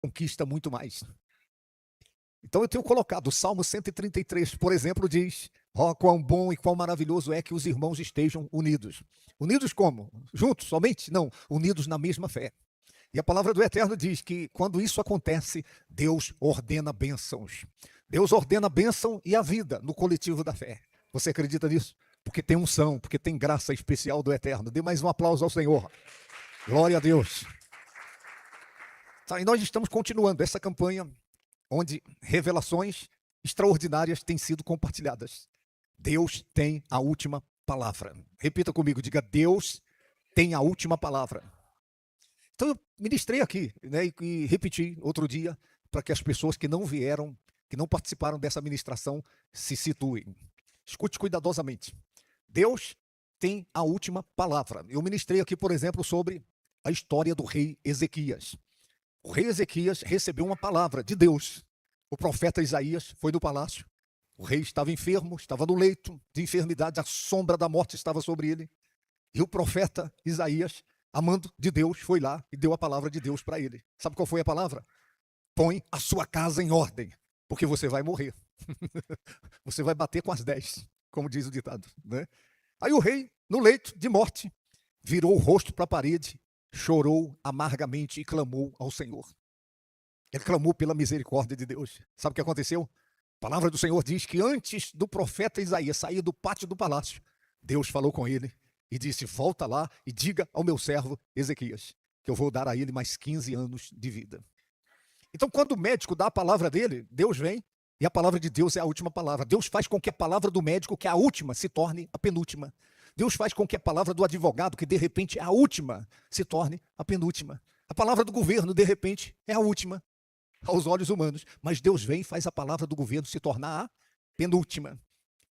conquista muito mais. Então eu tenho colocado o Salmo 133, por exemplo, diz: ó, quão bom e quão maravilhoso é que os irmãos estejam unidos. Unidos como? Juntos somente? Não, unidos na mesma fé. E a palavra do Eterno diz que quando isso acontece, Deus ordena bênçãos. Deus ordena bênção e a vida no coletivo da fé. Você acredita nisso? Porque tem unção, porque tem graça especial do Eterno. Dê mais um aplauso ao Senhor. Glória a Deus. Tá, e nós estamos continuando essa campanha onde revelações extraordinárias têm sido compartilhadas. Deus tem a última palavra. Repita comigo, diga: Deus tem a última palavra. Então eu ministrei aqui, né, e repeti outro dia, para que as pessoas que não vieram, que não participaram dessa ministração, se situem. Escute cuidadosamente. Deus tem a última palavra. Eu ministrei aqui, por exemplo, sobre a história do rei Ezequias. O rei Ezequias recebeu uma palavra de Deus. O profeta Isaías foi no palácio. O rei estava enfermo, estava no leito de enfermidade, a sombra da morte estava sobre ele. E o profeta Isaías, amando de Deus, foi lá e deu a palavra de Deus para ele. Sabe qual foi a palavra? Põe a sua casa em ordem, porque você vai morrer. Você vai bater com as 10, como diz o ditado, né? Aí o rei, no leito de morte, virou o rosto para a parede, chorou amargamente e clamou ao Senhor. Ele clamou pela misericórdia de Deus. Sabe o que aconteceu? A palavra do Senhor diz que antes do profeta Isaías sair do pátio do palácio, Deus falou com ele e disse: volta lá e diga ao meu servo Ezequias que eu vou dar a ele mais 15 anos de vida. Então, quando o médico dá a palavra dele, Deus vem e a palavra de Deus é a última palavra. Deus faz com que a palavra do médico, que é a última, se torne a penúltima. Deus faz com que a palavra do advogado, que de repente é a última, se torne a penúltima. A palavra do governo, de repente, é a última aos olhos humanos. Mas Deus vem e faz a palavra do governo se tornar a penúltima.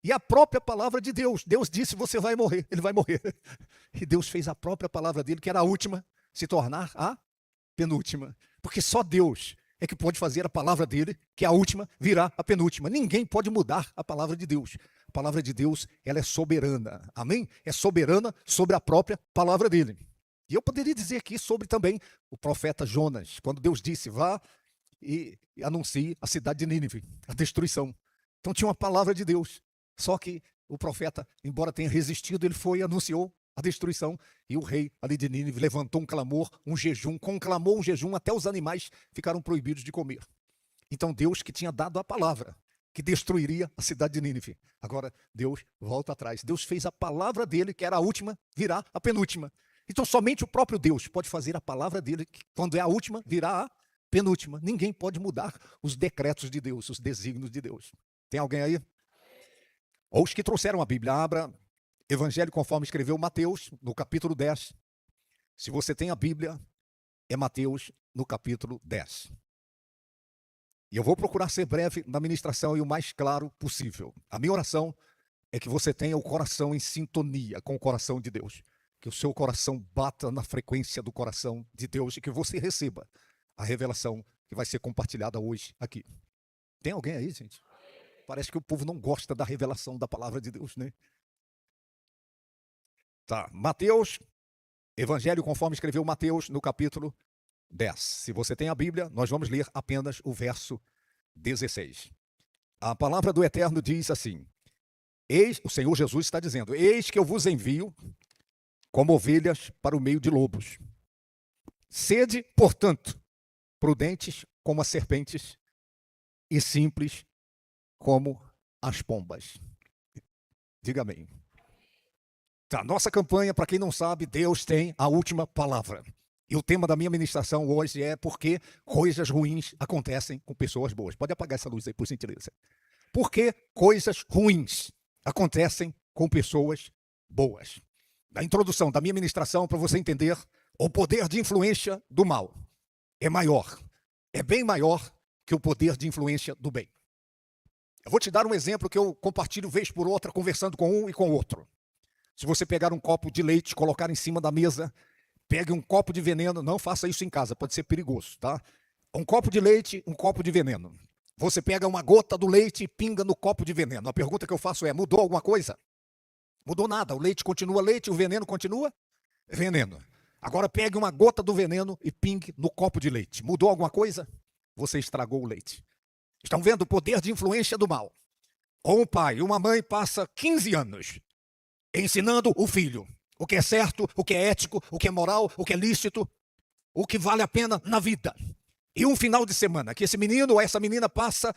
E a própria palavra de Deus. Deus disse: você vai morrer. Ele vai morrer. E Deus fez a própria palavra dele, que era a última, se tornar a penúltima. Porque só Deus é que pode fazer a palavra dele, que é a última, virar a penúltima. Ninguém pode mudar a palavra de Deus. A palavra de Deus, ela é soberana. Amém? É soberana sobre a própria palavra dele. E eu poderia dizer aqui sobre também o profeta Jonas, quando Deus disse: vá e anuncie a cidade de Nínive, a destruição. Então tinha uma palavra de Deus. Só que o profeta, embora tenha resistido, ele foi e anunciou a destruição, e o rei ali de Nínive levantou um clamor, um jejum, conclamou um jejum, até os animais ficaram proibidos de comer. Então Deus, que tinha dado a palavra, que destruiria a cidade de Nínive, agora Deus volta atrás. Deus fez a palavra dele, que era a última, virar a penúltima. Então somente o próprio Deus pode fazer a palavra dele, que quando é a última, virar a penúltima. Ninguém pode mudar os decretos de Deus, os desígnios de Deus. Tem alguém aí? Ou os que trouxeram a Bíblia, abra Evangelho conforme escreveu Mateus, no capítulo 10. Se você tem a Bíblia, é Mateus, no capítulo 10. E eu vou procurar ser breve na ministração e o mais claro possível. A minha oração é que você tenha o coração em sintonia com o coração de Deus. Que o seu coração bata na frequência do coração de Deus e que você receba a revelação que vai ser compartilhada hoje aqui. Tem alguém aí, gente? Parece que o povo não gosta da revelação da palavra de Deus, né? Tá, Mateus, Evangelho conforme escreveu Mateus, no capítulo 10. Se você tem a Bíblia, nós vamos ler apenas o verso 16. A palavra do Eterno diz assim: o Senhor Jesus está dizendo: eis que eu vos envio como ovelhas para o meio de lobos. Sede, portanto, prudentes como as serpentes e simples como as pombas. Diga amém. Tá, nossa campanha, para quem não sabe, Deus tem a última palavra. E o tema da minha ministração hoje é: por que coisas ruins acontecem com pessoas boas. Pode apagar essa luz aí, por gentileza. Por que coisas ruins acontecem com pessoas boas? Na introdução da minha ministração, para você entender, o poder de influência do mal é maior, é bem maior que o poder de influência do bem. Eu vou te dar um exemplo que eu compartilho vez por outra, conversando com um e com o outro. Se você pegar um copo de leite, colocar em cima da mesa, pegue um copo de veneno, não faça isso em casa, pode ser perigoso, tá? Um copo de leite, um copo de veneno. Você pega uma gota do leite e pinga no copo de veneno. A pergunta que eu faço é: mudou alguma coisa? Mudou nada, o leite continua leite, o veneno continua veneno. Agora pegue uma gota do veneno e pingue no copo de leite. Mudou alguma coisa? Você estragou o leite. Estão vendo o poder de influência do mal? Ou um pai, uma mãe passa 15 anos ensinando o filho o que é certo, o que é ético, o que é moral, o que é lícito, o que vale a pena na vida. E um final de semana que esse menino ou essa menina passa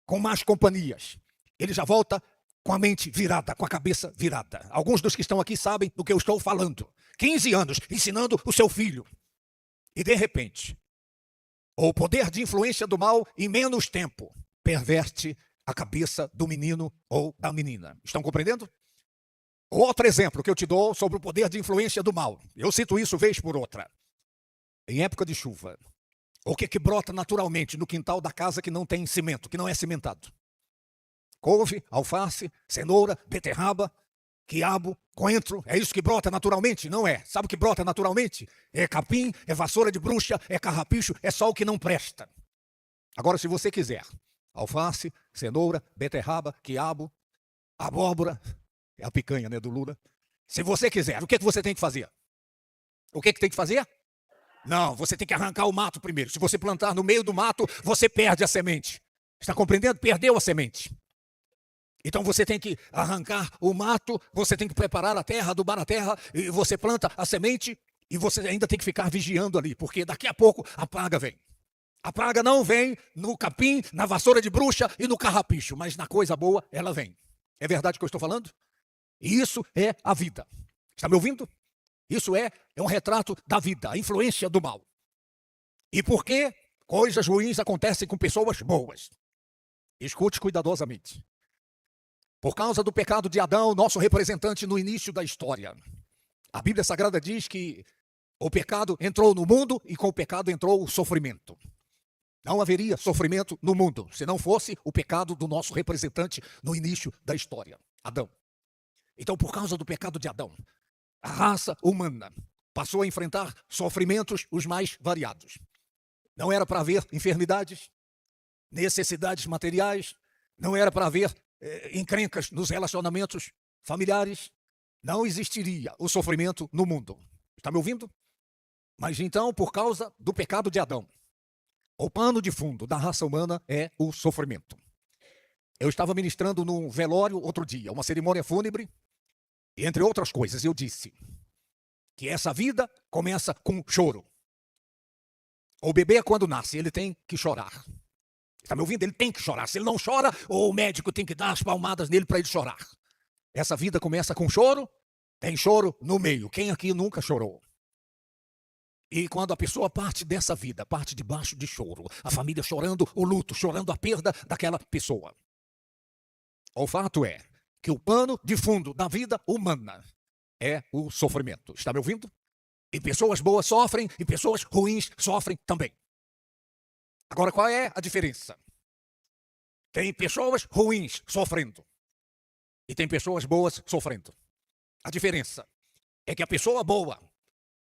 com más companhias, ele já volta com a mente virada, com a cabeça virada. Alguns dos que estão aqui sabem do que eu estou falando. 15 anos ensinando o seu filho. E de repente, o poder de influência do mal, em menos tempo, perverte a cabeça do menino ou da menina. Estão compreendendo? Outro exemplo que eu te dou sobre o poder de influência do mal. Eu cito isso vez por outra. Em época de chuva, o que brota naturalmente no quintal da casa que não tem cimento, que não é cimentado? Couve, alface, cenoura, beterraba, quiabo, coentro. É isso que brota naturalmente? Não é. Sabe o que brota naturalmente? É capim, é vassoura de bruxa, é carrapicho, é só o que não presta. Agora, se você quiser, alface, cenoura, beterraba, quiabo, abóbora, é a picanha, né, do Lula. Se você quiser, o que você tem que fazer? O que tem que fazer? Não, você tem que arrancar o mato primeiro. Se você plantar no meio do mato, você perde a semente. Está compreendendo? Perdeu a semente. Então você tem que arrancar o mato, você tem que preparar a terra, adubar a terra, e você planta a semente, e você ainda tem que ficar vigiando ali, porque daqui a pouco a praga vem. A praga não vem no capim, na vassoura de bruxa e no carrapicho, mas na coisa boa ela vem. É verdade o que eu estou falando? E isso é a vida. Está me ouvindo? Isso é um retrato da vida, a influência do mal. E por que coisas ruins acontecem com pessoas boas? Escute cuidadosamente. Por causa do pecado de Adão, nosso representante no início da história. A Bíblia Sagrada diz que o pecado entrou no mundo e com o pecado entrou o sofrimento. Não haveria sofrimento no mundo se não fosse o pecado do nosso representante no início da história, Adão. Então, por causa do pecado de Adão, a raça humana passou a enfrentar sofrimentos os mais variados. Não era para haver enfermidades, necessidades materiais, não era para haver encrencas nos relacionamentos familiares, não existiria o sofrimento no mundo. Está me ouvindo? Mas então, por causa do pecado de Adão, o pano de fundo da raça humana é o sofrimento. Eu estava ministrando num velório outro dia, uma cerimônia fúnebre, e entre outras coisas eu disse que essa vida começa com choro. O bebê, quando nasce, ele tem que chorar. Está me ouvindo? Ele tem que chorar. Se ele não chora, o médico tem que dar as palmadas nele para ele chorar. Essa vida começa com choro, tem choro no meio. Quem aqui nunca chorou? E quando a pessoa parte dessa vida, parte debaixo de choro, a família chorando o luto, chorando a perda daquela pessoa. O fato é que o pano de fundo da vida humana é o sofrimento. Está me ouvindo? E pessoas boas sofrem e pessoas ruins sofrem também. Agora, qual é a diferença? Tem pessoas ruins sofrendo e tem pessoas boas sofrendo. A diferença é que a pessoa boa,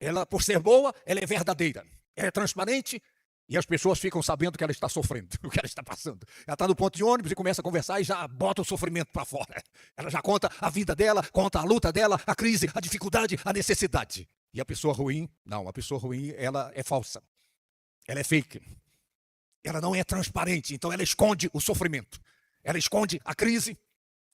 ela, por ser boa, ela é verdadeira, ela é transparente e as pessoas ficam sabendo que ela está sofrendo, o que ela está passando. Ela está no ponto de ônibus e começa a conversar e já bota o sofrimento para fora. Ela já conta a vida dela, conta a luta dela, a crise, a dificuldade, a necessidade. E a pessoa ruim, não, a pessoa ruim, ela é falsa, ela é fake. Ela não é transparente, então ela esconde o sofrimento. Ela esconde a crise,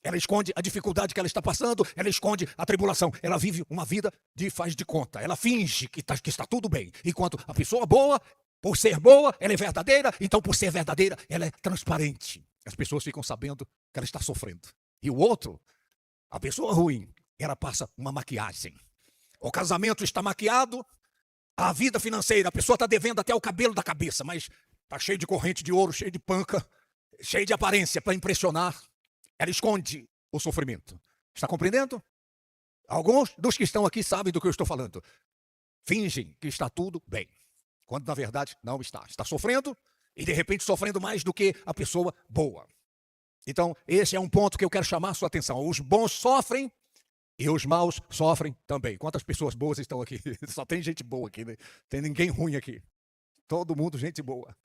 ela esconde a dificuldade que ela está passando, ela esconde a tribulação. Ela vive uma vida de faz de conta. Ela finge que está tudo bem. Enquanto a pessoa boa, por ser boa, ela é verdadeira, então por ser verdadeira, ela é transparente. As pessoas ficam sabendo que ela está sofrendo. E o outro, a pessoa ruim, ela passa uma maquiagem. O casamento está maquiado, a vida financeira, a pessoa está devendo até o cabelo da cabeça, mas está cheio de corrente de ouro, cheio de panca, cheio de aparência para impressionar. Ela esconde o sofrimento. Está compreendendo? Alguns dos que estão aqui sabem do que eu estou falando. Fingem que está tudo bem, quando na verdade não está. Está sofrendo e de repente sofrendo mais do que a pessoa boa. Então, esse é um ponto que eu quero chamar a sua atenção. Os bons sofrem e os maus sofrem também. Quantas pessoas boas estão aqui? Só tem gente boa aqui, né? Tem ninguém ruim aqui. Todo mundo gente boa.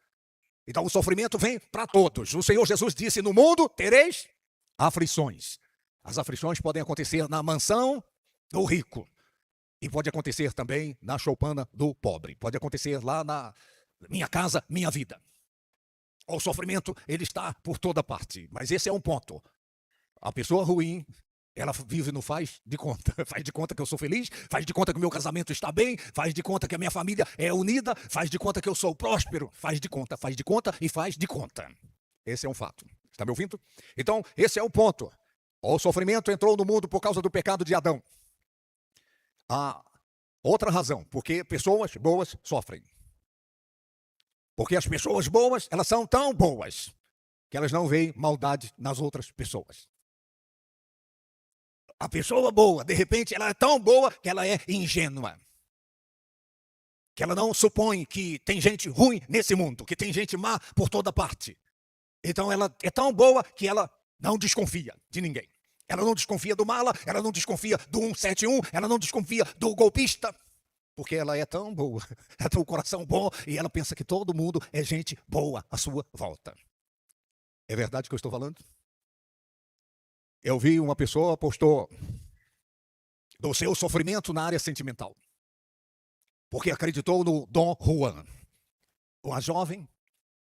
Então o sofrimento vem para todos. O Senhor Jesus disse, no mundo tereis aflições. As aflições podem acontecer na mansão do rico. E pode acontecer também na choupana do pobre. Pode acontecer lá na minha casa, minha vida. O sofrimento, ele está por toda parte. Mas esse é um ponto. A pessoa ruim, ela vive no faz de conta. Faz de conta que eu sou feliz, faz de conta que o meu casamento está bem, faz de conta que a minha família é unida, faz de conta que eu sou próspero, faz de conta e faz de conta. Esse é um fato. Está me ouvindo? Então, esse é o ponto. O sofrimento entrou no mundo por causa do pecado de Adão. A outra razão, porque pessoas boas sofrem. Porque as pessoas boas, elas são tão boas que elas não veem maldade nas outras pessoas. A pessoa boa, de repente, ela é tão boa que ela é ingênua. Que ela não supõe que tem gente ruim nesse mundo, que tem gente má por toda parte. Então ela é tão boa que ela não desconfia de ninguém. Ela não desconfia do mala, ela não desconfia do 171, ela não desconfia do golpista. Porque ela é tão boa, ela tem um coração bom e ela pensa que todo mundo é gente boa à sua volta. É verdade o que eu estou falando? Eu vi uma pessoa postou do seu sofrimento na área sentimental. Porque acreditou no Dom Juan. Uma jovem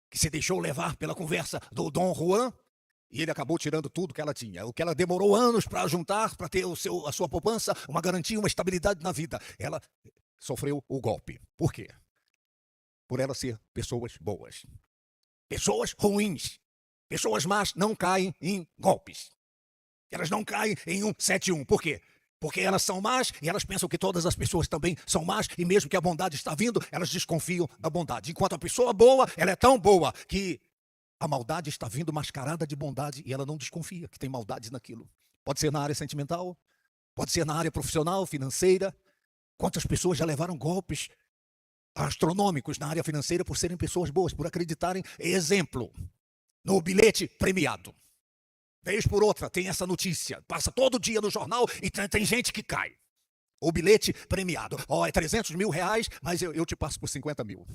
que se deixou levar pela conversa do Dom Juan e ele acabou tirando tudo que ela tinha. O que ela demorou anos para juntar, para ter a sua poupança, uma garantia, uma estabilidade na vida. Ela sofreu o golpe. Por quê? Por ela ser pessoas boas. Pessoas ruins. Pessoas más não caem em golpes. Elas não caem em 171. Por quê? Porque elas são más e elas pensam que todas as pessoas também são más e mesmo que a bondade está vindo, elas desconfiam da bondade. Enquanto a pessoa boa, ela é tão boa que a maldade está vindo mascarada de bondade e ela não desconfia que tem maldade naquilo. Pode ser na área sentimental, pode ser na área profissional, financeira. Quantas pessoas já levaram golpes astronômicos na área financeira por serem pessoas boas, por acreditarem, exemplo, no bilhete premiado. Vez por outra, tem essa notícia, passa todo dia no jornal e tem gente que cai. O bilhete premiado. É 300 mil reais, mas eu te passo por 50 mil.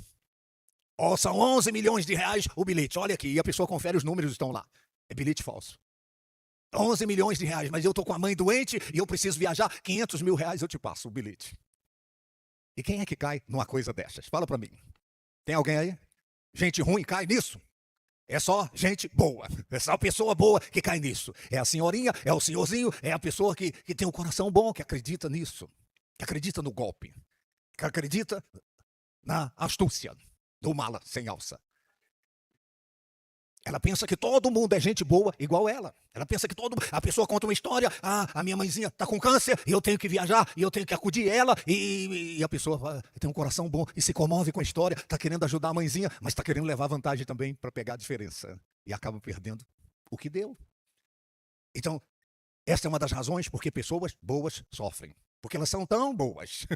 São 11 milhões de reais o bilhete. Olha aqui, e a pessoa confere os números, estão lá. É bilhete falso. 11 milhões de reais, mas eu estou com a mãe doente e eu preciso viajar, 500 mil reais eu te passo o bilhete. E quem é que cai numa coisa dessas? Fala para mim. Tem alguém aí? Gente ruim cai nisso? É só gente boa, é só pessoa boa que cai nisso. É a senhorinha, é o senhorzinho, é a pessoa que tem um coração bom, que acredita nisso, que acredita no golpe, que acredita na astúcia do mala sem alça. Ela pensa que todo mundo é gente boa igual ela. Ela pensa que a pessoa conta uma história, a minha mãezinha está com câncer, e eu tenho que viajar, e eu tenho que acudir ela, e a pessoa tem um coração bom e se comove com a história, está querendo ajudar a mãezinha, mas está querendo levar vantagem também para pegar a diferença. E acaba perdendo o que deu. Então, essa é uma das razões porque pessoas boas sofrem. Porque elas são tão boas.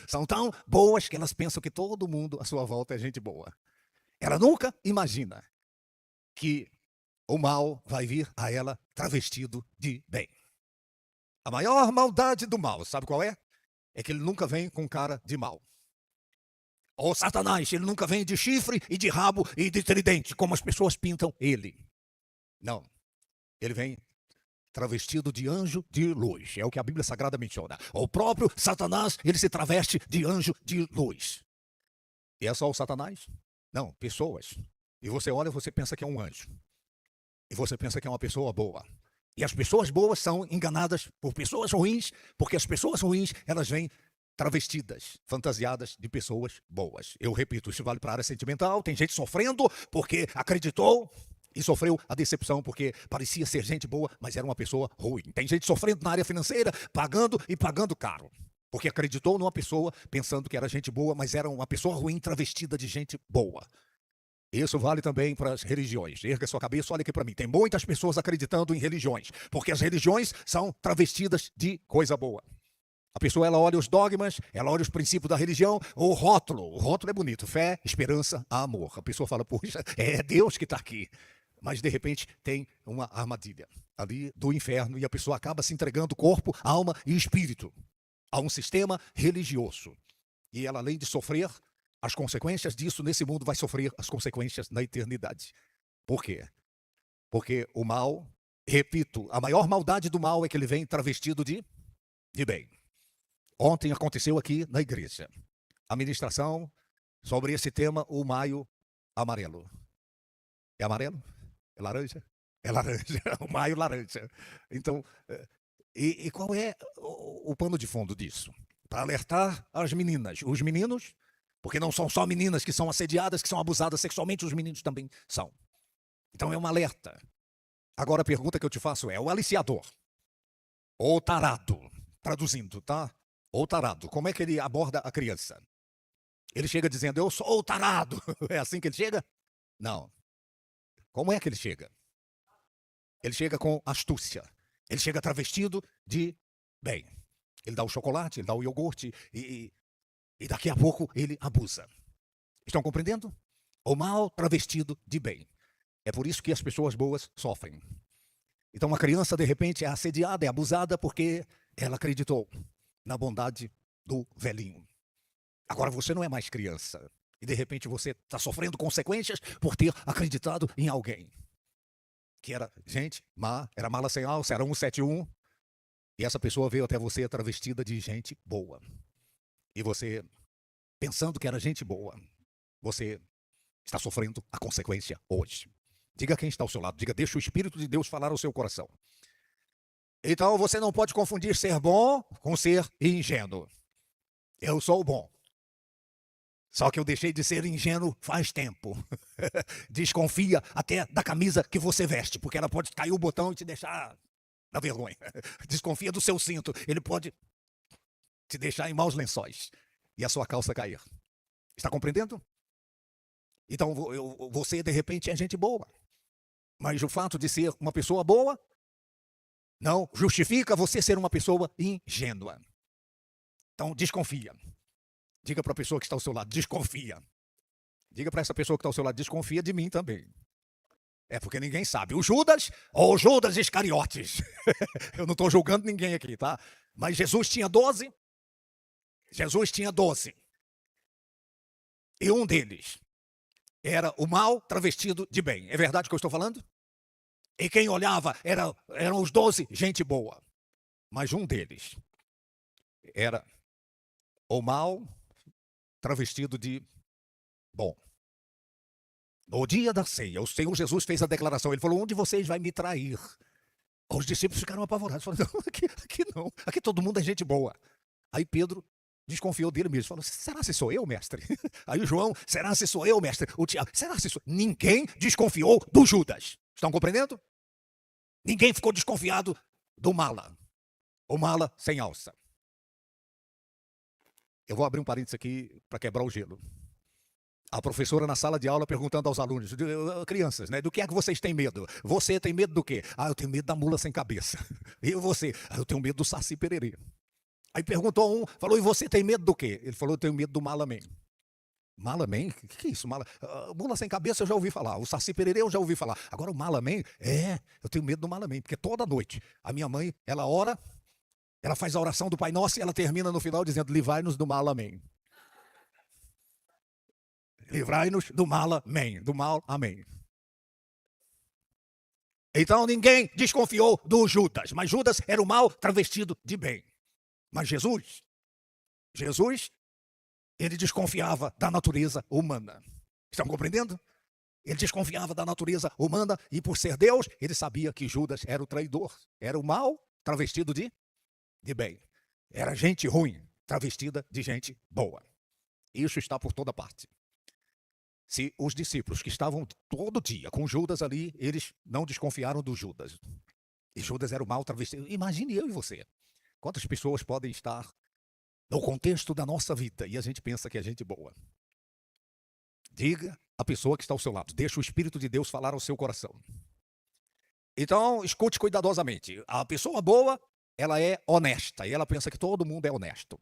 São tão boas que elas pensam que todo mundo à sua volta é gente boa. Ela nunca imagina que o mal vai vir a ela travestido de bem. A maior maldade do mal, sabe qual é? É que ele nunca vem com cara de mal. O Satanás, ele nunca vem de chifre e de rabo e de tridente, como as pessoas pintam ele. Não. Ele vem travestido de anjo de luz. É o que a Bíblia Sagrada menciona. O próprio Satanás, ele se traveste de anjo de luz. E é só o Satanás? Não, pessoas. E você olha e você pensa que é um anjo. E você pensa que é uma pessoa boa. E as pessoas boas são enganadas por pessoas ruins, porque as pessoas ruins, elas vêm travestidas, fantasiadas de pessoas boas. Eu repito, isso vale para a área sentimental. Tem gente sofrendo porque acreditou e sofreu a decepção porque parecia ser gente boa, mas era uma pessoa ruim. Tem gente sofrendo na área financeira, pagando e pagando caro. Porque acreditou numa pessoa pensando que era gente boa, mas era uma pessoa ruim travestida de gente boa. Isso vale também para as religiões. Erga sua cabeça, olha aqui para mim. Tem muitas pessoas acreditando em religiões, porque as religiões são travestidas de coisa boa. A pessoa, ela olha os dogmas, ela olha os princípios da religião, o rótulo. O rótulo é bonito, fé, esperança, amor. A pessoa fala, puxa, é Deus que está aqui. Mas, de repente, tem uma armadilha ali do inferno e a pessoa acaba se entregando corpo, alma e espírito a um sistema religioso. E ela, além de sofrer as consequências disso, nesse mundo vai sofrer as consequências na eternidade. Por quê? Porque o mal, repito, a maior maldade do mal é que ele vem travestido de bem. Ontem aconteceu aqui na igreja a ministração sobre esse tema, o Maio Amarelo. É amarelo? É laranja? É laranja, o Maio laranja. Então, e qual é o pano de fundo disso? Para alertar as meninas, os meninos, porque não são só meninas que são assediadas, que são abusadas sexualmente, os meninos também são. Então é um alerta. Agora a pergunta que eu te faço é: o aliciador, ou tarado, traduzindo, tá? Ou tarado, como é que ele aborda a criança? Ele chega dizendo: eu sou o tarado. É assim que ele chega? Não. Como é que ele chega? Ele chega com astúcia. Ele chega travestido de bem. Ele dá o chocolate, ele dá o iogurte e daqui a pouco ele abusa. Estão compreendendo? O mal travestido de bem. É por isso que as pessoas boas sofrem. Então uma criança de repente é assediada, é abusada porque ela acreditou na bondade do velhinho. Agora você não é mais criança. E de repente você está sofrendo consequências por ter acreditado em alguém. Que era gente má, era mala sem alça, era 171. E essa pessoa veio até você travestida de gente boa. E você, pensando que era gente boa, você está sofrendo a consequência hoje. Diga quem está ao seu lado, diga: deixa o Espírito de Deus falar ao seu coração. Então você não pode confundir ser bom com ser ingênuo. Eu sou bom. Só que eu deixei de ser ingênuo faz tempo. Desconfia até da camisa que você veste, porque ela pode cair o botão e te deixar na vergonha. Desconfia do seu cinto, ele pode te deixar em maus lençóis e a sua calça cair. Está compreendendo? Então você de repente é gente boa, mas o fato de ser uma pessoa boa não justifica você ser uma pessoa ingênua. Então desconfia. Diga para a pessoa que está ao seu lado: desconfia. Diga para essa pessoa que está ao seu lado: desconfia de mim também. É porque ninguém sabe. O Judas ou Judas Iscariotes. Eu não estou julgando ninguém aqui, tá? Mas Jesus tinha 12. Jesus tinha 12. E um deles era o mal travestido de bem. É verdade o que eu estou falando? E quem olhava eram os 12, gente boa. Mas um deles era o mal travestido de bom. No dia da ceia, o Senhor Jesus fez a declaração. Ele falou: um de vocês vai me trair. Os discípulos ficaram apavorados. Falaram: não, aqui não. Aqui todo mundo é gente boa. Aí Pedro desconfiou dele mesmo. Falou: será se sou eu, mestre? Aí o João: será se sou eu, mestre? O Tiago: será se sou? Ninguém desconfiou do Judas. Estão compreendendo? Ninguém ficou desconfiado do mala. O mala sem alça. Eu vou abrir um parênteses aqui para quebrar o gelo. A professora na sala de aula perguntando aos alunos, crianças, né? Do que é que vocês têm medo? Você tem medo do quê? Eu tenho medo da mula sem cabeça. E você? Eu tenho medo do Saci Pererê. Aí perguntou um, falou: e você tem medo do quê? Ele falou: eu tenho medo do Malamém. Malamém? O que é isso? Mula sem cabeça eu já ouvi falar. O Saci Pererê eu já ouvi falar. Agora o Malamém? Eu tenho medo do Malamém, porque toda noite a minha mãe, ela ora, ela faz a oração do Pai Nosso e ela termina no final dizendo: livrai-nos do mal, amém. Livrai-nos do mal, amém. Do mal, amém. Então ninguém desconfiou do Judas, mas Judas era o mal travestido de bem. Mas Jesus, ele desconfiava da natureza humana. Estão compreendendo? Ele desconfiava da natureza humana e, por ser Deus, ele sabia que Judas era o traidor. Era o mal travestido de bem. Era gente ruim travestida de gente boa. Isso está por toda parte. Se os discípulos que estavam todo dia com Judas ali, eles não desconfiaram do Judas. E Judas era o mal travestido. Imagine eu e você. Quantas pessoas podem estar no contexto da nossa vida e a gente pensa que é gente boa? Diga à pessoa que está ao seu lado: deixa o Espírito de Deus falar ao seu coração. Então, escute cuidadosamente. A pessoa boa, ela é honesta e ela pensa que todo mundo é honesto.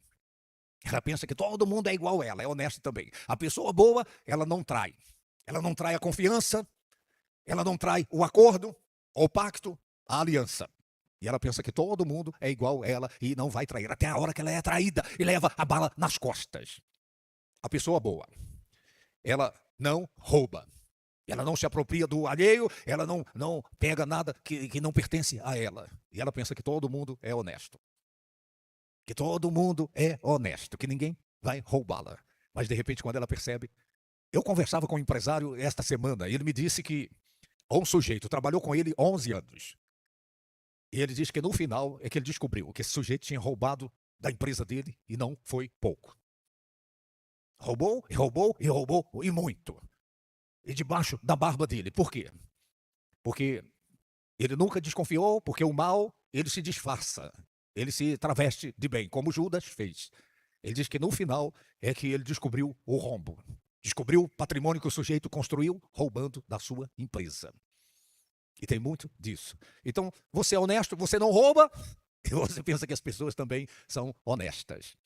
Ela pensa que todo mundo é igual a ela, é honesta também. A pessoa boa, ela não trai. Ela não trai a confiança, ela não trai o acordo, o pacto, a aliança. E ela pensa que todo mundo é igual a ela e não vai trair. Até a hora que ela é traída e leva a bala nas costas. A pessoa boa, ela não rouba. Ela não se apropria do alheio, ela não pega nada que não pertence a ela. E ela pensa que todo mundo é honesto. que todo mundo é honesto, que ninguém vai roubá-la. Mas, de repente, quando ela percebe... Eu conversava com um empresário esta semana, e ele me disse que um sujeito trabalhou com ele 11 anos. E ele disse que no final é que ele descobriu que esse sujeito tinha roubado da empresa dele, e não foi pouco. Roubou, e roubou, e roubou, e muito. E debaixo da barba dele. Por quê? Porque ele nunca desconfiou, porque o mal, ele se disfarça. Ele se traveste de bem, como Judas fez. Ele diz que no final é que ele descobriu o rombo. Descobriu o patrimônio que o sujeito construiu roubando da sua empresa. E tem muito disso. Então, você é honesto, você não rouba, e você pensa que as pessoas também são honestas.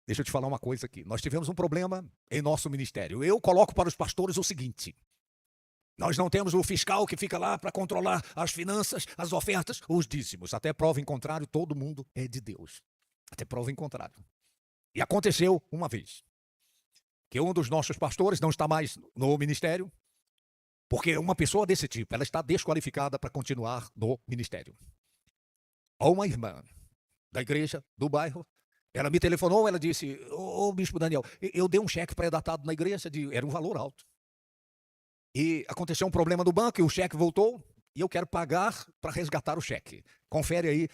Deixa eu te falar uma coisa aqui. Nós tivemos um problema em nosso ministério. Eu coloco para os pastores o seguinte: nós não temos o fiscal que fica lá para controlar as finanças, as ofertas, os dízimos. Até prova em contrário, todo mundo é de Deus. Até prova em contrário. E aconteceu uma vez que um dos nossos pastores não está mais no ministério, porque uma pessoa desse tipo, ela está desqualificada para continuar no ministério. Ou uma irmã da igreja, do bairro, ela me telefonou, ela disse: ô bispo Daniel, eu dei um cheque pré-datado na igreja, era um valor alto. E aconteceu um problema no banco e o cheque voltou, e eu quero pagar para resgatar o cheque. Confere aí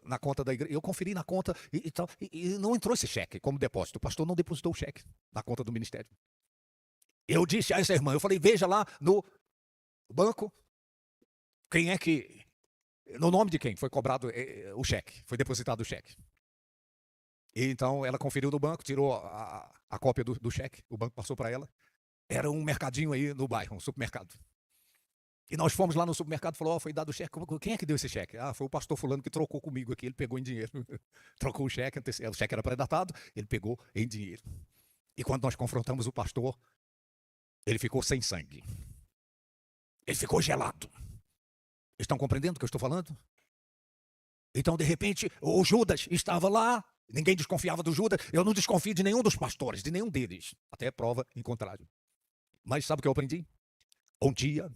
na conta da igreja. Eu conferi na conta e não entrou esse cheque como depósito. O pastor não depositou o cheque na conta do ministério. Eu disse a essa irmã, eu falei: veja lá no banco quem é que, no nome de quem foi cobrado o cheque, foi depositado o cheque. E então ela conferiu no banco, tirou a cópia do cheque, o banco passou para ela. Era um mercadinho aí no bairro, um supermercado. E nós fomos lá no supermercado e falou: foi dado o cheque. Quem é que deu esse cheque? Ah, foi o pastor fulano que trocou comigo aqui, ele pegou em dinheiro. Trocou o cheque era pré-datado, ele pegou em dinheiro. E quando nós confrontamos o pastor, ele ficou sem sangue. Ele ficou gelado. Estão compreendendo o que eu estou falando? Então, de repente, o Judas estava lá, ninguém desconfiava do Judas. Eu não desconfio de nenhum dos pastores, de nenhum deles. Até prova em contrário. Mas sabe o que eu aprendi? Um dia,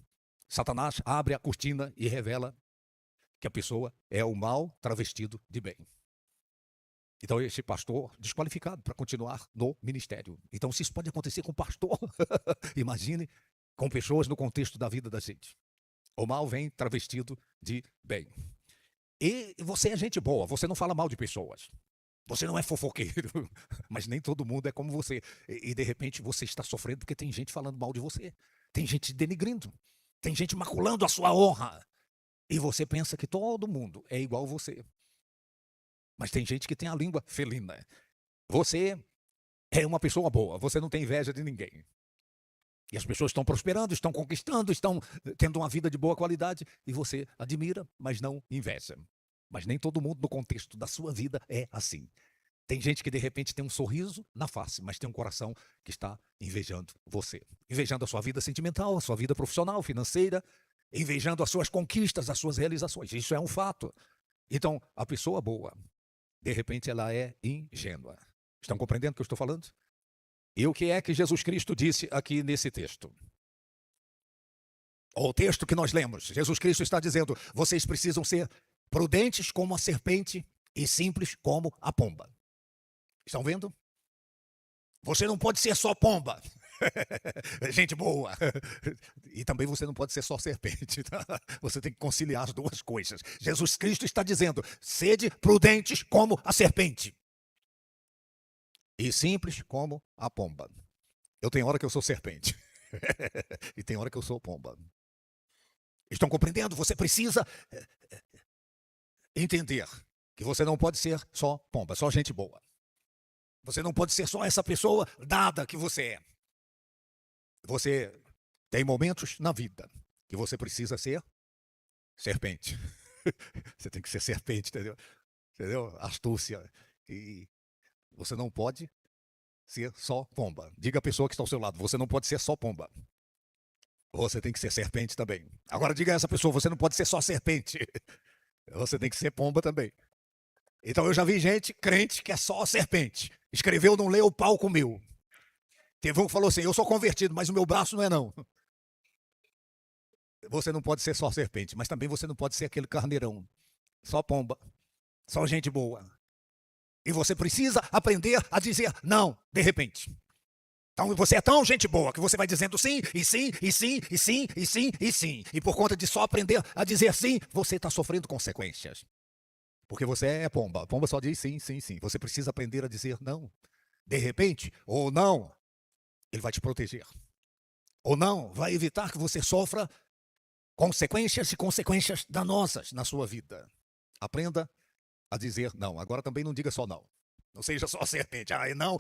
Satanás abre a cortina e revela que a pessoa é o mal travestido de bem. Então, esse pastor desqualificado para continuar no ministério. Então, se isso pode acontecer com o pastor, imagine com pessoas no contexto da vida da gente. O mal vem travestido de bem. E você é gente boa, você não fala mal de pessoas. Você não é fofoqueiro, mas nem todo mundo é como você. E de repente você está sofrendo porque tem gente falando mal de você. Tem gente denigrindo. Tem gente maculando a sua honra. E você pensa que todo mundo é igual a você. Mas tem gente que tem a língua felina. Você é uma pessoa boa, você não tem inveja de ninguém. E as pessoas estão prosperando, estão conquistando, estão tendo uma vida de boa qualidade. E você admira, mas não inveja. Mas nem todo mundo no contexto da sua vida é assim. Tem gente que de repente tem um sorriso na face, mas tem um coração que está invejando você. Invejando a sua vida sentimental, a sua vida profissional, financeira, invejando as suas conquistas, as suas realizações. Isso é um fato. Então, a pessoa boa, de repente ela é ingênua. Estão compreendendo o que eu estou falando? E o que é que Jesus Cristo disse aqui nesse texto? O texto que nós lemos, Jesus Cristo está dizendo: vocês precisam ser prudentes como a serpente e simples como a pomba. Estão vendo? Você não pode ser só pomba. Gente boa. E também você não pode ser só serpente. Tá? Você tem que conciliar as duas coisas. Jesus Cristo está dizendo: sede prudentes como a serpente e simples como a pomba. Eu tenho hora que eu sou serpente. E tem hora que eu sou pomba. Estão compreendendo? Você precisa entender que você não pode ser só pomba, só gente boa. Você não pode ser só essa pessoa dada que você é. Você tem momentos na vida que você precisa ser serpente. Você tem que ser serpente, entendeu? Entendeu? Astúcia. E você não pode ser só pomba. Diga à pessoa que está ao seu lado: você não pode ser só pomba. Você tem que ser serpente também. Agora diga a essa pessoa: você não pode ser só serpente. Você tem que ser pomba também. Então eu já vi gente crente que é só serpente. Escreveu, não leu, o pau comeu. Teve um que falou assim: eu sou convertido, mas o meu braço não é não. Você não pode ser só serpente, mas também você não pode ser aquele carneirão. Só pomba. Só gente boa. E você precisa aprender a dizer não, de repente. Então você é tão gente boa que você vai dizendo sim, e sim, e sim, e sim, e sim, e sim. E por conta de só aprender a dizer sim, você está sofrendo consequências. Porque você é pomba. A pomba só diz sim, sim, sim. Você precisa aprender a dizer não. De repente, ou não, ele vai te proteger. Ou não, vai evitar que você sofra consequências e consequências danosas na sua vida. Aprenda a dizer não. Agora também não diga só não. Não seja só serpente. Ah, é não,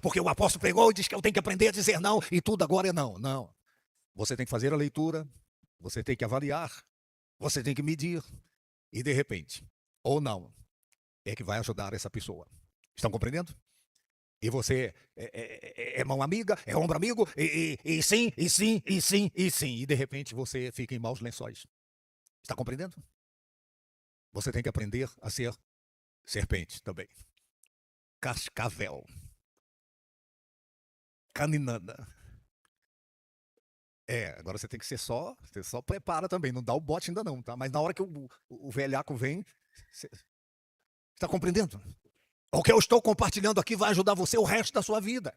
porque o apóstolo pregou e diz que eu tenho que aprender a dizer não, e tudo agora é não. Não. Você tem que fazer a leitura, você tem que avaliar, você tem que medir, e de repente, ou não, é que vai ajudar essa pessoa. Estão compreendendo? E você é mão amiga, é ombro amigo, e sim, e sim, e sim, e sim. E de repente você fica em maus lençóis. Está compreendendo? Você tem que aprender a ser serpente também. Cascavel. Caninana. Agora você tem que ser você só prepara também, não dá o bote ainda não, tá? Mas na hora que o velhaco vem, você está compreendendo? O que eu estou compartilhando aqui vai ajudar você o resto da sua vida.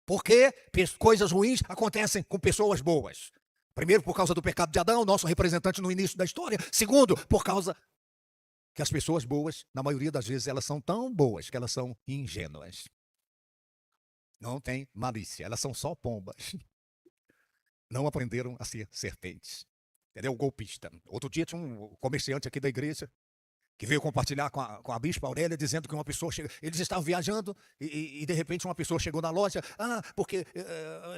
Porque coisas ruins acontecem com pessoas boas. Primeiro, por causa do pecado de Adão, nosso representante no início da história. Segundo, por causa que as pessoas boas, na maioria das vezes, elas são tão boas que elas são ingênuas. Não tem malícia, elas são só pombas. Não aprenderam a ser serpentes. Entendeu? Golpista. Outro dia tinha um comerciante aqui da igreja que veio compartilhar com a bispa Aurélia, dizendo que uma pessoa chega. Eles estavam viajando e de repente uma pessoa chegou na loja. Porque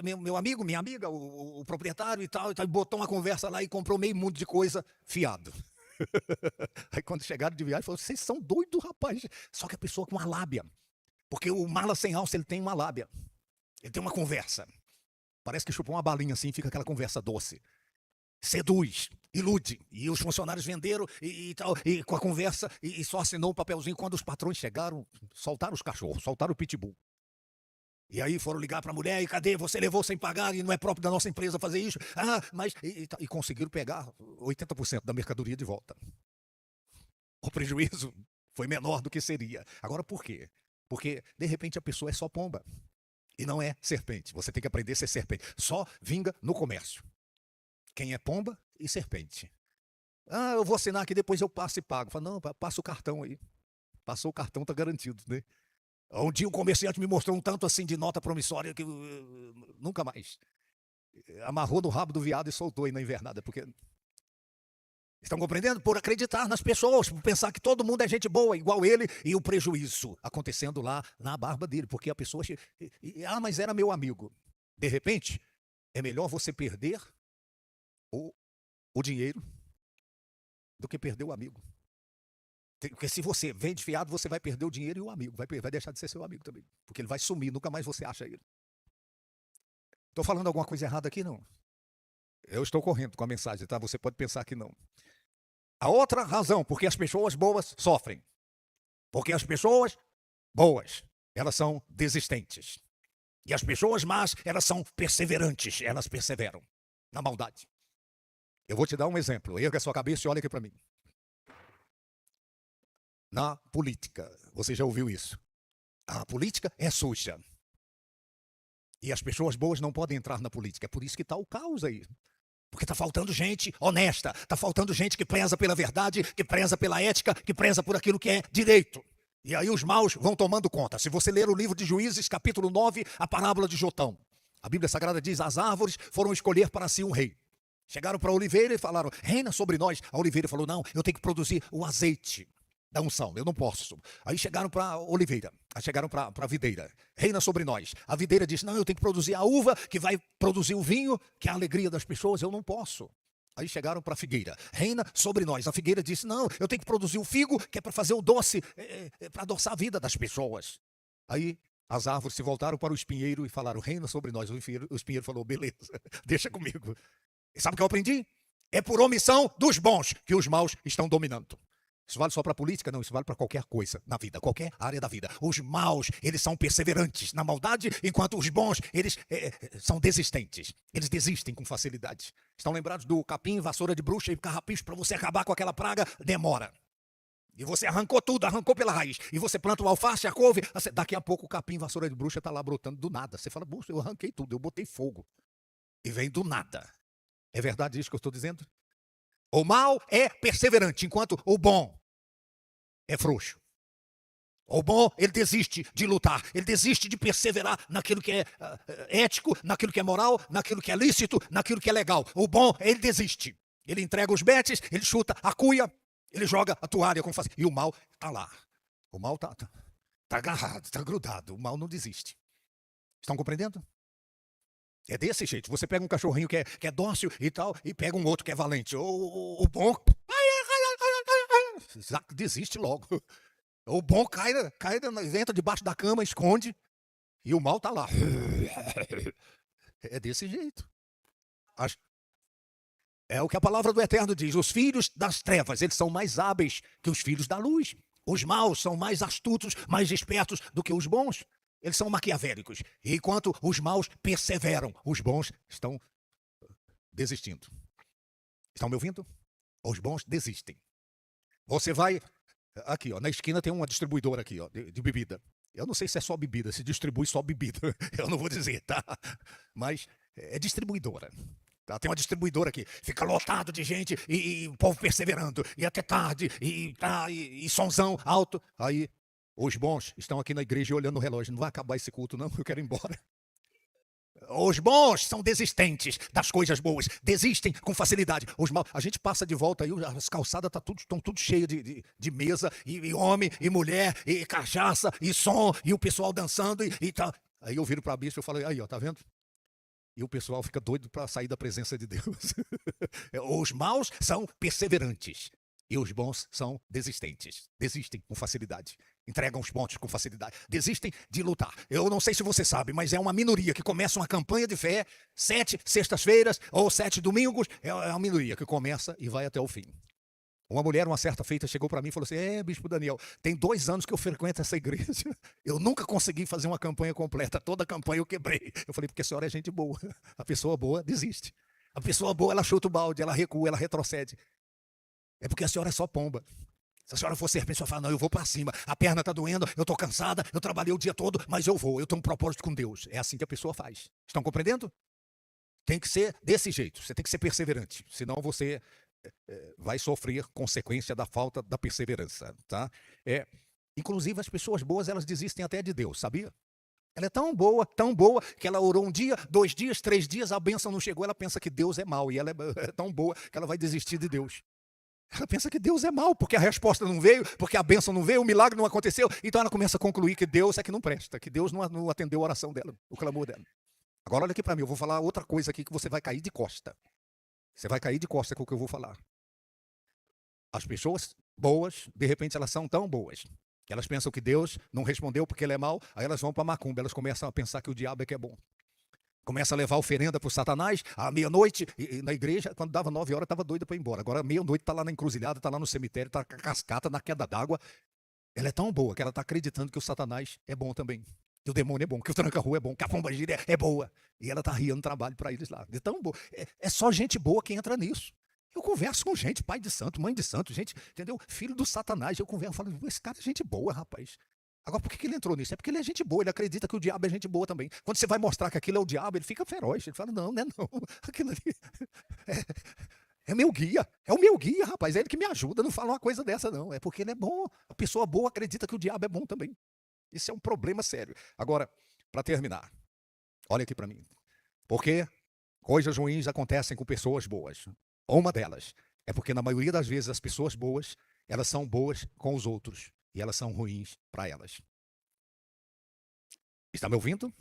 meu amigo, minha amiga, o proprietário e tal, botou uma conversa lá e comprou meio mundo de coisa fiado. Aí quando chegaram de viagem, falou: vocês são doidos, rapaz. Só que a pessoa com uma lábia. Porque o mala sem alça, ele tem uma lábia. Ele tem uma conversa. Parece que chupou uma balinha assim, fica aquela conversa doce. Seduz, ilude. E os funcionários venderam e tal, e com a conversa, e só assinou um papelzinho. Quando os patrões chegaram, soltaram os cachorros, soltaram o pitbull. E aí foram ligar para a mulher, e cadê? Você levou sem pagar, e não é próprio da nossa empresa fazer isso. Mas... E conseguiram pegar 80% da mercadoria de volta. O prejuízo foi menor do que seria. Agora, por quê? Porque, de repente, a pessoa é só pomba. E não é serpente. Você tem que aprender a ser serpente. Só vinga no comércio. Quem é pomba e serpente. Eu vou assinar aqui, depois eu passo e pago. Fala, não, passa o cartão aí. Passou o cartão, tá garantido, né? Um dia um comerciante me mostrou um tanto assim de nota promissória que nunca mais. Amarrou no rabo do viado e soltou aí na invernada, porque... Estão compreendendo? Por acreditar nas pessoas, por pensar que todo mundo é gente boa, igual ele, e o prejuízo acontecendo lá na barba dele, porque a pessoa... mas era meu amigo. De repente, é melhor você perder o dinheiro do que perder o amigo. Porque se você vende fiado, você vai perder o dinheiro e o amigo. Vai deixar de ser seu amigo também. Porque ele vai sumir, nunca mais você acha ele. Estou falando alguma coisa errada aqui? Não. Eu estou correndo com a mensagem, tá? Você pode pensar que não. A outra razão, porque as pessoas boas sofrem. Porque as pessoas boas, elas são desistentes. E as pessoas más, elas são perseverantes. Elas perseveram na maldade. Eu vou te dar um exemplo. Erga a sua cabeça e olha aqui para mim. Na política, você já ouviu isso? A política é suja. E as pessoas boas não podem entrar na política. É por isso que está o caos aí. Porque está faltando gente honesta. Está faltando gente que preza pela verdade, que preza pela ética, que preza por aquilo que é direito. E aí os maus vão tomando conta. Se você ler o livro de Juízes, capítulo 9, a parábola de Jotão. A Bíblia Sagrada diz, as árvores foram escolher para si um rei. Chegaram para a oliveira e falaram, reina sobre nós. A oliveira falou, não, eu tenho que produzir o azeite da unção, eu não posso. Aí chegaram para a oliveira, aí chegaram para a videira, reina sobre nós. A videira disse, não, eu tenho que produzir a uva que vai produzir o vinho, que é a alegria das pessoas, eu não posso. Aí chegaram para a figueira, reina sobre nós. A figueira disse, não, eu tenho que produzir o figo, que é para fazer o doce, para adoçar a vida das pessoas. Aí as árvores se voltaram para o espinheiro e falaram, reina sobre nós. O espinheiro falou, beleza, deixa comigo. E sabe o que eu aprendi? É por omissão dos bons que os maus estão dominando. Isso vale só para a política? Não, isso vale para qualquer coisa na vida, qualquer área da vida. Os maus, eles são perseverantes na maldade, enquanto os bons, eles são desistentes. Eles desistem com facilidade. Estão lembrados do capim, vassoura de bruxa e carrapicho para você acabar com aquela praga? Demora. E você arrancou tudo, arrancou pela raiz. E você planta o alface, a couve. Daqui a pouco o capim vassoura de bruxa está lá brotando do nada. Você fala, bruxa, eu arranquei tudo, eu botei fogo. E vem do nada. É verdade isso que eu estou dizendo? O mal é perseverante, enquanto o bom é frouxo. O bom, ele desiste de lutar, ele desiste de perseverar naquilo que é ético, naquilo que é moral, naquilo que é lícito, naquilo que é legal. O bom, ele desiste. Ele entrega os betes, ele chuta a cuia, ele joga a toalha como faz. E o mal está lá. O mal está agarrado, está grudado. O mal não desiste. Estão compreendendo? É desse jeito. Você pega um cachorrinho que é dócil e tal, e pega um outro que é valente. O bom desiste logo. O bom entra debaixo da cama, esconde, e o mal está lá. É desse jeito. É o que a palavra do Eterno diz. Os filhos das trevas, eles são mais hábeis que os filhos da luz. Os maus são mais astutos, mais espertos do que os bons. Eles são maquiavélicos. E enquanto os maus perseveram, os bons estão desistindo. Estão me ouvindo? Os bons desistem. Você vai... Aqui, ó, na esquina tem uma distribuidora aqui, ó, de bebida. Eu não sei se é só bebida, se distribui só bebida. Eu não vou dizer, tá? Mas é distribuidora. Tá? Tem uma distribuidora aqui, fica lotado de gente e o povo perseverando, e até tarde, e sonzão alto. Aí, os bons estão aqui na igreja olhando o relógio. Não vai acabar esse culto, não, eu quero ir embora. Os bons são desistentes das coisas boas, desistem com facilidade. Os maus, a gente passa de volta aí, as calçadas estão tudo cheias de mesa, e homem, e mulher, e cachaça, e som, e o pessoal dançando, e tal. Aí eu viro para a bispa e falo, aí, ó, tá vendo? E o pessoal fica doido para sair da presença de Deus. Os maus são perseverantes. E os bons são desistentes. Desistem com facilidade. Entregam os pontos com facilidade. Desistem de lutar. Eu não sei se você sabe, mas é uma minoria que começa uma campanha de fé 7 sextas-feiras ou 7 domingos. É uma minoria que começa e vai até o fim. Uma mulher, uma certa feita, chegou para mim e falou assim, Bispo Daniel, tem 2 anos que eu frequento essa igreja. Eu nunca consegui fazer uma campanha completa. Toda a campanha eu quebrei. Eu falei, porque a senhora é gente boa. A pessoa boa desiste. A pessoa boa, ela chuta o balde, ela recua, ela retrocede. É porque a senhora é só pomba. Se a senhora for serpente, a senhora fala, não, eu vou para cima. A perna está doendo, eu estou cansada, eu trabalhei o dia todo, mas eu vou. Eu tenho um propósito com Deus. É assim que a pessoa faz. Estão compreendendo? Tem que ser desse jeito. Você tem que ser perseverante. Senão você vai sofrer consequência da falta da perseverança, tá? Inclusive as pessoas boas, elas desistem até de Deus, sabia? Ela é tão boa, que ela orou 1 dia, 2 dias, 3 dias, a bênção não chegou, ela pensa que Deus é mau, e ela é tão boa que ela vai desistir de Deus. Ela pensa que Deus é mau, porque a resposta não veio, porque a bênção não veio, o milagre não aconteceu, então ela começa a concluir que Deus é que não presta, que Deus não atendeu a oração dela, o clamor dela. Agora olha aqui para mim, eu vou falar outra coisa aqui que você vai cair de costa. Você vai cair de costa com o que eu vou falar. As pessoas boas, de repente, elas são tão boas que elas pensam que Deus não respondeu porque ele é mau, aí elas vão para macumba, elas começam a pensar que o diabo é que é bom. Começa a levar oferenda para o Satanás, à meia-noite, e na igreja, quando dava 9 horas, estava doida para ir embora. Agora, meia-noite, está lá na encruzilhada, está lá no cemitério, está com a cascata, na queda d'água. Ela é tão boa que ela está acreditando que o Satanás é bom também. Que o demônio é bom, que o tranca-rua é bom, que a pomba-gira é boa. E ela está riando trabalho para eles lá. É tão boa. É só gente boa que entra nisso. Eu converso com gente, pai de santo, mãe de santo, gente, entendeu? Filho do Satanás. Eu converso, falo, esse cara é gente boa, rapaz. Agora, por que ele entrou nisso? É porque ele é gente boa, ele acredita que o diabo é gente boa também. Quando você vai mostrar que aquilo é o diabo, ele fica feroz. Ele fala, não, não é não. Aquilo ali é meu guia. É o meu guia, rapaz. É ele que me ajuda. Não fala uma coisa dessa, não. É porque ele é bom. A pessoa boa acredita que o diabo é bom também. Isso é um problema sério. Agora, para terminar, olha aqui para mim. Porque coisas ruins acontecem com pessoas boas. Uma delas é porque, na maioria das vezes, as pessoas boas, elas são boas com os outros. E elas são ruins para elas. Está me ouvindo?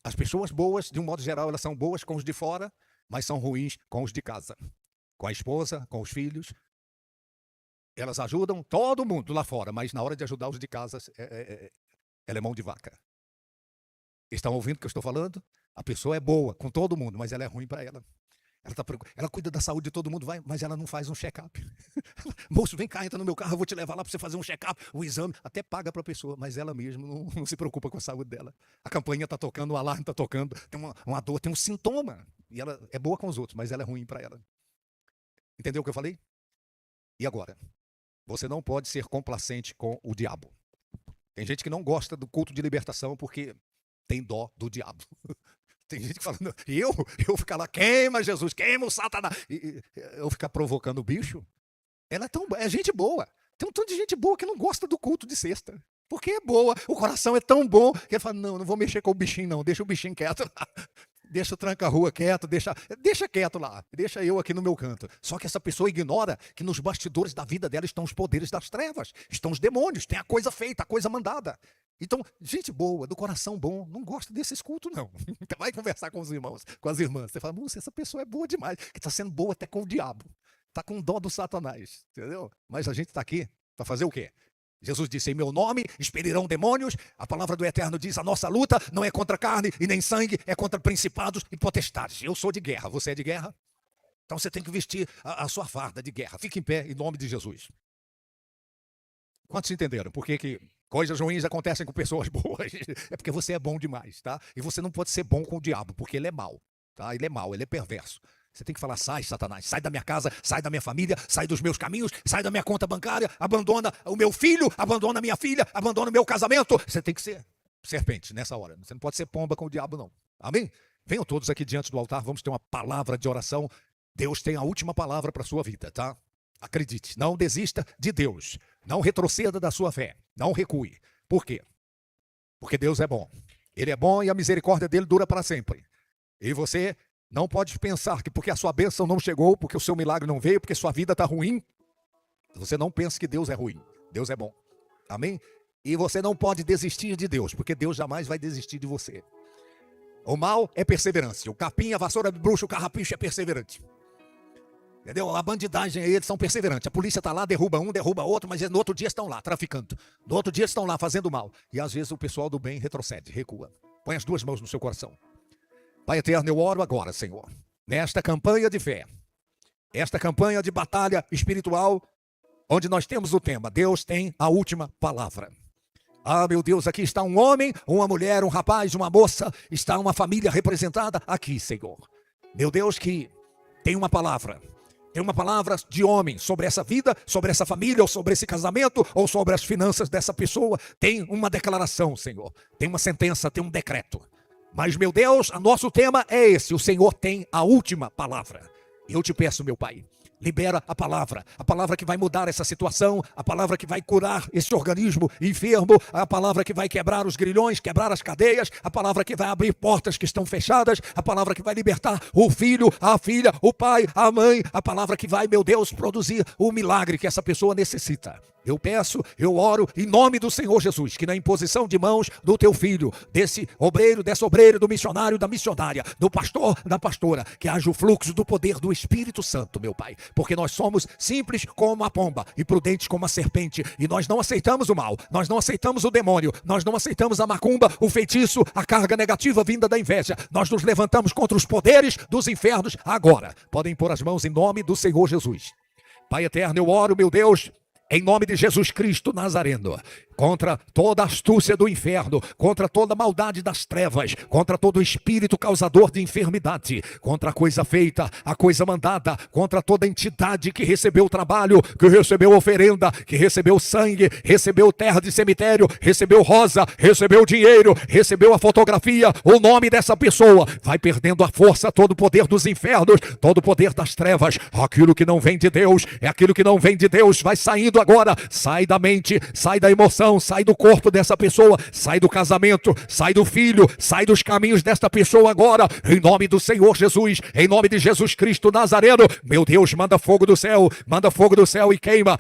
As pessoas boas, de um modo geral, elas são boas com os de fora, mas são ruins com os de casa. Com a esposa, com os filhos. Elas ajudam todo mundo lá fora, mas na hora de ajudar os de casa, ela é mão de vaca. Estão ouvindo o que eu estou falando? A pessoa é boa com todo mundo, mas ela é ruim para ela. Ela cuida da saúde de todo mundo, mas ela não faz um check-up. Moço, vem cá, entra no meu carro, eu vou te levar lá para você fazer um check-up, um exame. Até paga para a pessoa, mas ela mesma não se preocupa com a saúde dela. A campainha está tocando, o alarme está tocando, tem uma dor, tem um sintoma. E ela é boa com os outros, mas ela é ruim para ela. Entendeu o que eu falei? E agora? Você não pode ser complacente com o diabo. Tem gente que não gosta do culto de libertação porque tem dó do diabo. Tem gente que fala, não, eu ficar lá, queima Jesus, queima o Satanás. E eu ficar provocando o bicho. Ela é gente boa. Tem um tanto de gente boa que não gosta do culto de sexta. Porque é boa, o coração é tão bom que ele fala, não vou mexer com o bichinho não, deixa o bichinho quieto lá. Deixa o tranca-rua quieto, deixa quieto lá, deixa eu aqui no meu canto. Só que essa pessoa ignora que nos bastidores da vida dela estão os poderes das trevas, estão os demônios, tem a coisa feita, a coisa mandada. Então, gente boa, do coração bom, não gosta desses cultos não. Vai conversar com os irmãos, com as irmãs. Você fala, moça, essa pessoa é boa demais, que está sendo boa até com o diabo. Está com dó do Satanás, entendeu? Mas a gente está aqui para fazer o quê? Jesus disse, em meu nome expelirão demônios. A palavra do Eterno diz, a nossa luta não é contra carne e nem sangue, é contra principados e potestades. Eu sou de guerra, você é de guerra? Então você tem que vestir a sua farda de guerra. Fique em pé, em nome de Jesus. Quantos entenderam? Por que coisas ruins acontecem com pessoas boas? É porque você é bom demais, tá? E você não pode ser bom com o diabo, porque ele é mau, tá? Ele é mau, ele é perverso. Você tem que falar, sai Satanás, sai da minha casa, sai da minha família, sai dos meus caminhos, sai da minha conta bancária, abandona o meu filho, abandona a minha filha, abandona o meu casamento. Você tem que ser serpente nessa hora, você não pode ser pomba com o diabo não, amém? Venham todos aqui diante do altar, vamos ter uma palavra de oração. Deus tem a última palavra para a sua vida, tá? Acredite, não desista de Deus, não retroceda da sua fé, não recue. Por quê? Porque Deus é bom, Ele é bom e a misericórdia dele dura para sempre. E você não pode pensar que porque a sua bênção não chegou, porque o seu milagre não veio, porque sua vida está ruim, você não pensa que Deus é ruim. Deus é bom. Amém? E você não pode desistir de Deus, porque Deus jamais vai desistir de você. O mal é perseverança. O capim, a vassoura de bruxo, o carrapicho é perseverante. Entendeu? A bandidagem, eles são perseverantes. A polícia está lá, derruba um, derruba outro, mas no outro dia estão lá, traficando. No outro dia estão lá, fazendo mal. E às vezes o pessoal do bem retrocede, recua. Põe as duas mãos no seu coração. Pai eterno, eu oro agora, Senhor, nesta campanha de fé, esta campanha de batalha espiritual, onde nós temos o tema, Deus tem a última palavra. Ah, meu Deus, aqui está um homem, uma mulher, um rapaz, uma moça, está uma família representada aqui, Senhor. Meu Deus, que tem uma palavra de homem sobre essa vida, sobre essa família, ou sobre esse casamento, ou sobre as finanças dessa pessoa. Tem uma declaração, Senhor, tem uma sentença, tem um decreto. Mas, meu Deus, o nosso tema é esse, o Senhor tem a última palavra. Eu te peço, meu Pai, libera a palavra que vai mudar essa situação, a palavra que vai curar esse organismo enfermo, a palavra que vai quebrar os grilhões, quebrar as cadeias, a palavra que vai abrir portas que estão fechadas, a palavra que vai libertar o filho, a filha, o pai, a mãe, a palavra que vai, meu Deus, produzir o milagre que essa pessoa necessita. Eu peço, eu oro em nome do Senhor Jesus, que na imposição de mãos do teu filho, desse obreiro, dessa obreira, do missionário, da missionária, do pastor, da pastora, que haja o fluxo do poder do Espírito Santo, meu Pai, porque nós somos simples como a pomba e prudentes como a serpente, e nós não aceitamos o mal, nós não aceitamos o demônio, nós não aceitamos a macumba, o feitiço, a carga negativa vinda da inveja. Nós nos levantamos contra os poderes dos infernos agora. Podem pôr as mãos em nome do Senhor Jesus. Pai eterno, eu oro, meu Deus, em nome de Jesus Cristo Nazareno, contra toda a astúcia do inferno, contra toda a maldade das trevas, contra todo o espírito causador de enfermidade, contra a coisa feita, a coisa mandada, contra toda entidade que recebeu trabalho, que recebeu oferenda, que recebeu sangue, recebeu terra de cemitério, recebeu rosa, recebeu dinheiro, recebeu a fotografia, o nome dessa pessoa vai perdendo a força, todo o poder dos infernos, todo o poder das trevas. Aquilo que não vem de Deus, é aquilo que não vem de Deus, vai saindo agora, sai da mente, sai da emoção, sai do corpo dessa pessoa, sai do casamento, sai do filho, sai dos caminhos desta pessoa agora, em nome do Senhor Jesus, em nome de Jesus Cristo Nazareno. Meu Deus, manda fogo do céu e queima,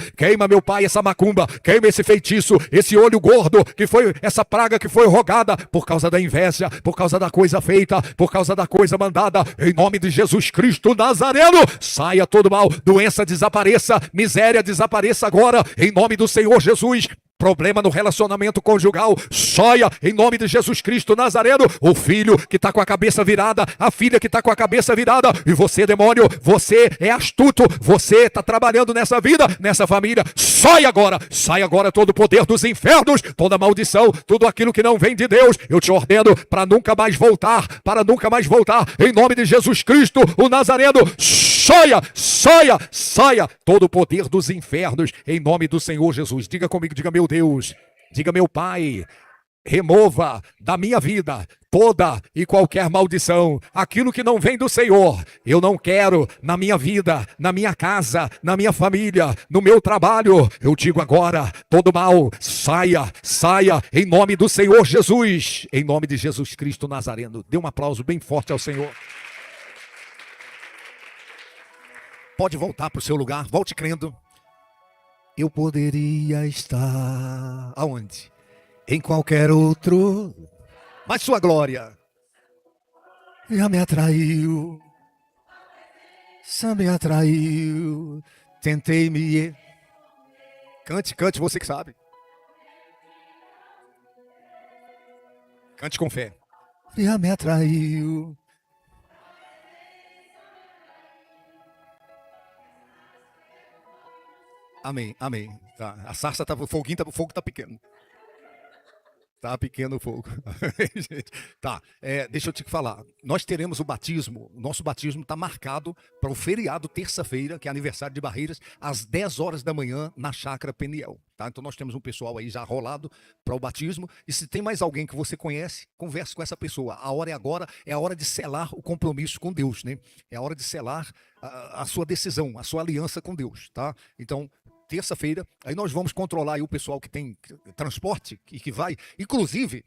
meu Pai, essa macumba, queima esse feitiço, esse olho gordo, que foi essa praga que foi rogada por causa da inveja, por causa da coisa feita, por causa da coisa mandada, em nome de Jesus Cristo Nazareno. Saia todo mal, doença desapareça, miséria desapareça agora, em nome do Senhor Jesus. Problema no relacionamento conjugal, saia em nome de Jesus Cristo Nazareno. O filho que está com a cabeça virada, a filha que está com a cabeça virada, e você, demônio, você é astuto, você está trabalhando nessa vida, nessa família. Sai agora todo o poder dos infernos, toda maldição, tudo aquilo que não vem de Deus. Eu te ordeno para nunca mais voltar, em nome de Jesus Cristo, o Nazareno. saia todo o poder dos infernos, em nome do Senhor Jesus. Diga comigo, diga meu Deus, diga meu Pai, remova da minha vida toda e qualquer maldição, aquilo que não vem do Senhor. Eu não quero na minha vida, na minha casa, na minha família, no meu trabalho. Eu digo agora, todo mal, saia, em nome do Senhor Jesus, em nome de Jesus Cristo Nazareno. Dê um aplauso bem forte ao Senhor. Pode voltar para o seu lugar, volte crendo. Eu poderia estar aonde? Em qualquer outro, mas sua glória já me atraiu, só me atraiu. Tentei me... Cante, você que sabe. Cante com fé. Já me atraiu. Amém. Tá. A sarça tá, o fogo tá pequeno. Tá pequeno o fogo. Tá, deixa eu te falar. Nós teremos o batismo. O nosso batismo está marcado para o feriado terça-feira, que é aniversário de Barreiras, às 10 horas da manhã, na Chácara Peniel. Tá? Então nós temos um pessoal aí já rolado para o batismo. E se tem mais alguém que você conhece, converse com essa pessoa. A hora é agora, é a hora de selar o compromisso com Deus, né? É a hora de selar a sua decisão, a sua aliança com Deus, tá? Então, terça-feira, aí nós vamos controlar aí o pessoal que tem transporte e que vai, inclusive,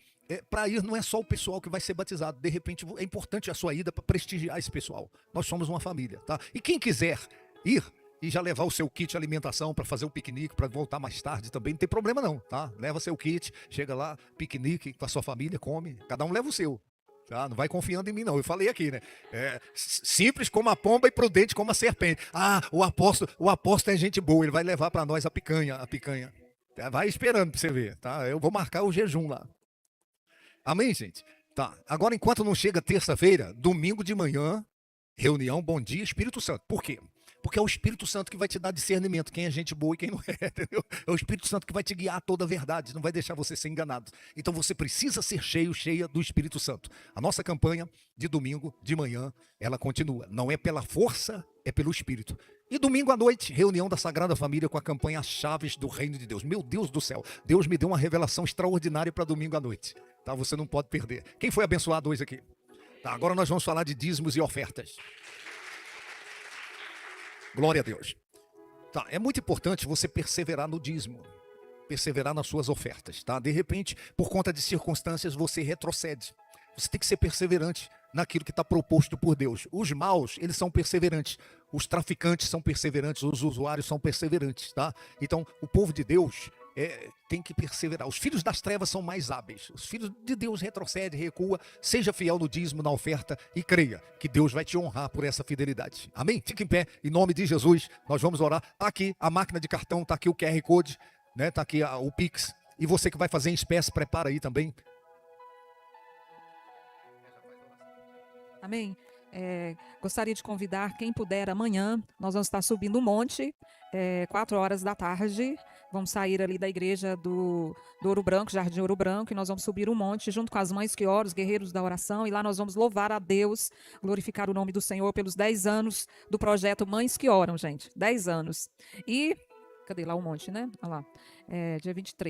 para ir não é só o pessoal que vai ser batizado, de repente é importante a sua ida para prestigiar esse pessoal. Nós somos uma família, tá? E quem quiser ir e já levar o seu kit de alimentação para fazer o piquenique, para voltar mais tarde também, não tem problema não, tá? Leva seu kit, chega lá, piquenique com a sua família, come, cada um leva o seu. Tá? Não vai confiando em mim, não. Eu falei aqui, né? Simples como a pomba e prudente como a serpente. Ah, o apóstolo é gente boa, ele vai levar para nós a picanha. Vai esperando para você ver, tá? Eu vou marcar o jejum lá. Amém, gente? Tá. Agora, enquanto não chega terça-feira, domingo de manhã, reunião, bom dia, Espírito Santo. Por quê? Porque é o Espírito Santo que vai te dar discernimento, quem é gente boa e quem não é, entendeu? É o Espírito Santo que vai te guiar a toda a verdade, não vai deixar você ser enganado. Então você precisa ser cheia do Espírito Santo. A nossa campanha de domingo de manhã, ela continua. Não é pela força, é pelo Espírito. E domingo à noite, reunião da Sagrada Família com a campanha As Chaves do Reino de Deus. Meu Deus do céu, Deus me deu uma revelação extraordinária para domingo à noite. Tá? Você não pode perder. Quem foi abençoado hoje aqui? Tá, agora nós vamos falar de dízimos e ofertas. Glória a Deus. Tá, é muito importante você perseverar no dízimo, perseverar nas suas ofertas, tá? De repente, por conta de circunstâncias, você retrocede. Você tem que ser perseverante naquilo que está proposto por Deus. Os maus, eles são perseverantes. Os traficantes são perseverantes, os usuários são perseverantes, tá? Então, o povo de Deus tem que perseverar. Os filhos das trevas são mais hábeis. Os filhos de Deus retrocedem, recua. Seja fiel no dízimo, na oferta e creia que Deus vai te honrar por essa fidelidade. Amém? Fique em pé, em nome de Jesus. Nós vamos orar. Está aqui a máquina de cartão, está aqui o QR Code, né? Está aqui o Pix. E você que vai fazer em espécie, prepara aí também. Amém? Gostaria de convidar quem puder amanhã. Nós vamos estar subindo um monte, 4 horas da tarde. Vamos sair ali da igreja do Ouro Branco, Jardim Ouro Branco, e nós vamos subir um monte junto com as mães que oram, os guerreiros da oração, e lá nós vamos louvar a Deus, glorificar o nome do Senhor pelos 10 anos do projeto Mães que Oram, gente. 10 anos. E, cadê lá um monte, né? Olha lá. Dia 23.